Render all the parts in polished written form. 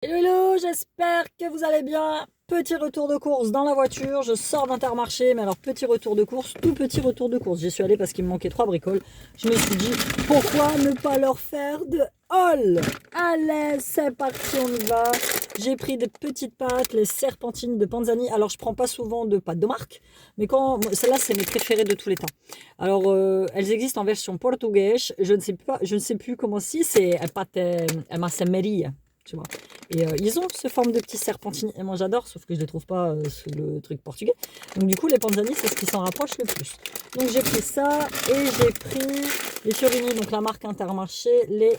Hello, hello, j'espère que vous allez bien. Petit retour de course dans la voiture, je sors d'Intermarché, mais alors petit retour de course, tout petit retour de course. J'y suis allé parce qu'il me manquait 3 bricoles. Je me suis dit, pourquoi ne pas leur faire de haul? Allez, c'est parti, on y va. J'ai pris des petites pâtes, les serpentines de Panzani. Alors, je prends pas souvent de pâtes de marque, mais quand celle-là, c'est mes préférées de tous les temps. Alors, elles existent en version portugaise. Je ne sais plus comment si c'est pâte massameria, tu vois. Et ils ont ce forme de petits serpentines. Et moi j'adore, sauf que je ne les trouve pas sous le truc portugais. Donc du coup, les panzani, c'est ce qui s'en rapproche le plus. Donc j'ai pris ça et j'ai pris les fiorini, donc la marque Intermarché, les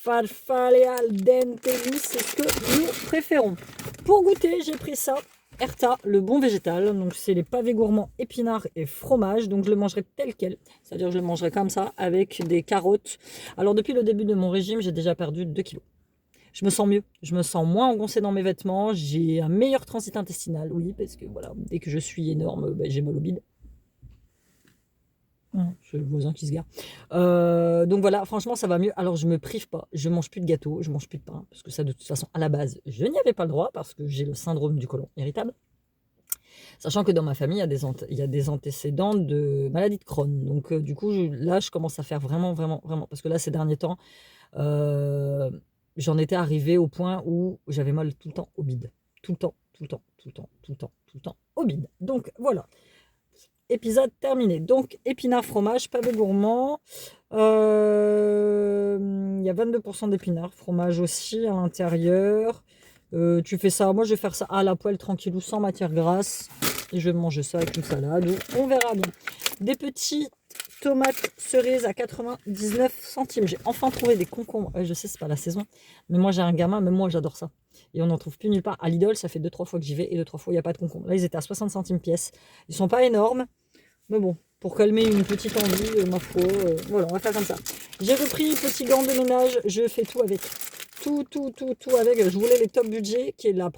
farfalle al dente, c'est ce que nous préférons. Pour goûter, j'ai pris ça. Erta, le bon végétal, donc c'est les pavés gourmands épinards et fromage, donc je le mangerai tel quel, c'est-à-dire je le mangerai comme ça avec des carottes. Alors depuis le début de mon régime, j'ai déjà perdu 2 kilos. Je me sens mieux, je me sens moins engoncée dans mes vêtements, j'ai un meilleur transit intestinal, oui, parce que voilà, dès que je suis énorme, j'ai mal au bide. C'est le voisin qui se gare. Donc voilà, franchement, ça va mieux. Alors, je me prive pas. Je mange plus de gâteau, je mange plus de pain. Parce que ça, de toute façon, à la base, je n'y avais pas le droit parce que j'ai le syndrome du côlon irritable. Sachant que dans ma famille, il y a des antécédents de maladie de Crohn. Donc, du coup, là, je commence à faire vraiment, vraiment, vraiment. Parce que là, ces derniers temps, euh, j'en étais arrivé au point où j'avais mal tout le temps au bide. Tout le temps, tout le temps, tout le temps, tout le temps, tout le temps au bide. Donc, voilà. Épisode terminé. Donc, épinards, fromage, pavé gourmand. Il y a 22% d'épinards, fromage aussi à l'intérieur. Tu fais ça, moi je vais faire ça à la poêle tranquillou, sans matière grasse. Et je vais manger ça avec une salade. On verra bien. Des petits tomates cerises à 99 centimes. J'ai enfin trouvé des concombres. Je sais, c'est pas la saison. Mais moi j'ai un gamin, même moi j'adore ça. Et on n'en trouve plus nulle part. À Lidl, ça fait 2-3 fois que j'y vais. Et 2-3 fois, il n'y a pas de concombres. Là, ils étaient à 60 centimes pièce. Ils sont pas énormes. Mais bon, pour calmer une petite envie, ma foi, voilà, on va faire comme ça. J'ai repris petit gant de ménage, je fais tout avec. Tout avec. Je voulais les top budget, qui est le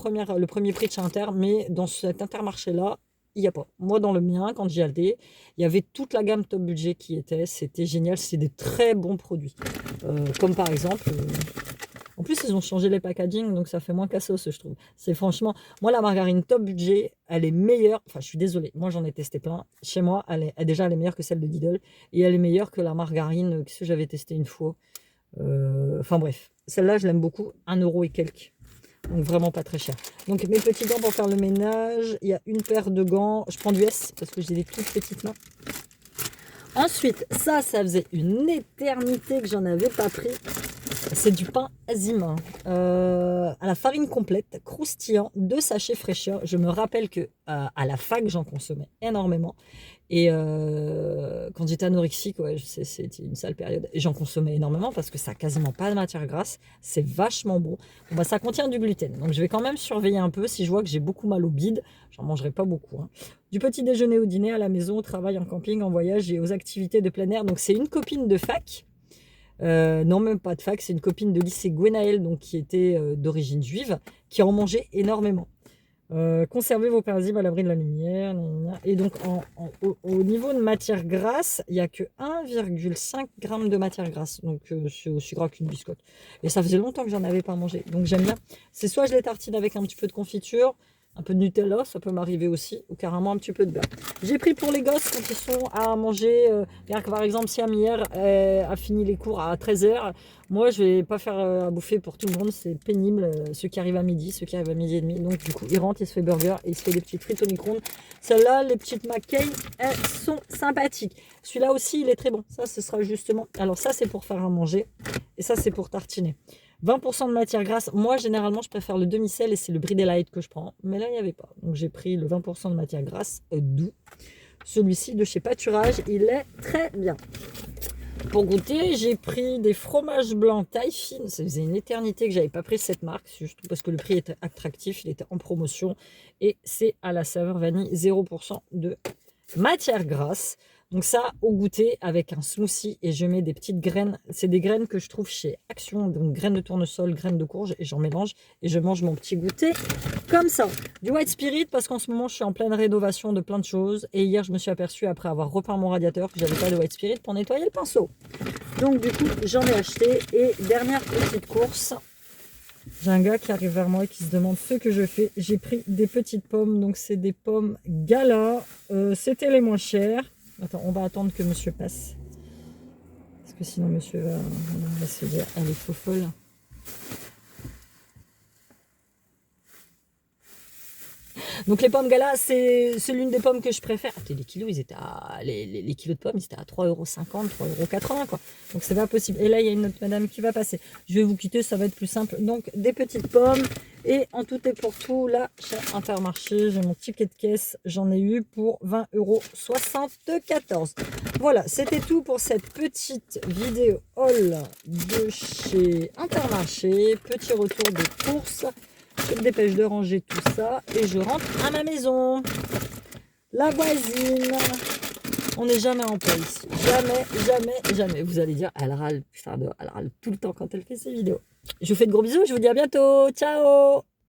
premier prix de chez Inter, mais dans cet Intermarché-là, il n'y a pas. Moi, dans le mien, quand j'y allais, il y avait toute la gamme top budget qui était. C'était génial, c'est des très bons produits. Comme par exemple, en plus, ils ont changé les packaging, donc ça fait moins cassos, je trouve. C'est franchement, moi, la margarine top budget, elle est meilleure. Enfin, je suis désolée, moi, j'en ai testé plein. Chez moi, déjà, elle est meilleure que celle de Lidl. Et elle est meilleure que la margarine que j'avais testée une fois. Enfin, bref. Celle-là, je l'aime beaucoup. 1 € et quelques. Donc, vraiment pas très cher. Donc, mes petits gants pour faire le ménage. Il y a une paire de gants. Je prends du S parce que j'ai des toutes petites mains. Ensuite, ça faisait une éternité que j'en avais pas pris. C'est du pain Azim à la farine complète, croustillant, 2 sachets fraîcheur. Je me rappelle que à la fac, j'en consommais énormément. Et quand j'étais anorexique, ouais, c'était une sale période. Et j'en consommais énormément parce que ça n'a quasiment pas de matière grasse. C'est vachement bon. Bon bah, ça contient du gluten. Donc je vais quand même surveiller un peu. Si je vois que j'ai beaucoup mal au bide, j'en mangerai pas beaucoup, hein. Du petit déjeuner au dîner, à la maison, au travail, en camping, en voyage et aux activités de plein air. Donc c'est une copine de fac. Non, même pas de fac, c'est une copine de lycée Gwenaël, donc qui était d'origine juive, qui en mangeait énormément. Conservez vos parasites à l'abri de la lumière. Gna, gna, gna. Et donc, au niveau de matière grasse, il n'y a que 1,5 g de matière grasse. Donc, c'est aussi gras qu'une biscotte. Et ça faisait longtemps que j'en avais pas mangé. Donc, j'aime bien. C'est soit je les tartine avec un petit peu de confiture, un peu de Nutella, ça peut m'arriver aussi, ou carrément un petit peu de beurre. J'ai pris pour les gosses quand ils sont à manger. Par exemple, si hier a fini les cours à 13h, moi je vais pas faire à bouffer pour tout le monde, c'est pénible. Ceux qui arrivent à midi, ceux qui arrivent à midi et demi. Donc du coup, il rentre, il se fait burger et il se fait des petites frites au micro-ondes. Celles-là, les petites McCain, elles sont sympathiques. Celui-là aussi, il est très bon. Ça, ce sera justement. Alors ça, c'est pour faire à manger et ça, c'est pour tartiner. 20% de matière grasse. Moi, généralement, je préfère le demi-sel et c'est le Brie Light que je prends. Mais là, il n'y avait pas. Donc, j'ai pris le 20% de matière grasse doux. Celui-ci de chez Pâturage, il est très bien. Pour goûter, j'ai pris des fromages blancs taille fine. Ça faisait une éternité que j'avais pas pris cette marque, surtout parce que le prix était attractif, il était en promotion. Et c'est à la saveur vanille, 0% de matière grasse. Donc ça, au goûter, avec un smoothie, et je mets des petites graines. C'est des graines que je trouve chez Action, donc graines de tournesol, graines de courge, et j'en mélange, et je mange mon petit goûter comme ça. Du White Spirit, parce qu'en ce moment, je suis en pleine rénovation de plein de choses, et hier, je me suis aperçue, après avoir repeint mon radiateur, que j'avais pas de White Spirit pour nettoyer le pinceau. Donc du coup, j'en ai acheté, et dernière petite course, J'ai un gars qui arrive vers moi et qui se demande ce que je fais. J'ai pris des petites pommes, donc c'est des pommes Gala. C'était les moins chères. Attends, on va attendre que monsieur passe. Parce que sinon monsieur va se dire, elle est faux folle. Donc les pommes Gala, c'est l'une des pommes que je préfère. Ah, les kilos, ils étaient les kilos de pommes, ils étaient à 3,50 €, 3,80 € quoi. Donc c'est pas possible. Et là, il y a une autre madame qui va passer. Je vais vous quitter, ça va être plus simple. Donc des petites pommes. Et en tout et pour tout, là, chez Intermarché, j'ai mon ticket de caisse. J'en ai eu pour 20,74 €. Voilà, c'était tout pour cette petite vidéo haul de chez Intermarché. Petit retour de course. Je me dépêche de ranger tout ça et je rentre à ma maison. La voisine. On n'est jamais en paix ici. Jamais, jamais, jamais. Vous allez dire, elle râle, putain, elle râle tout le temps quand elle fait ses vidéos. Je vous fais de gros bisous, je vous dis à bientôt. Ciao!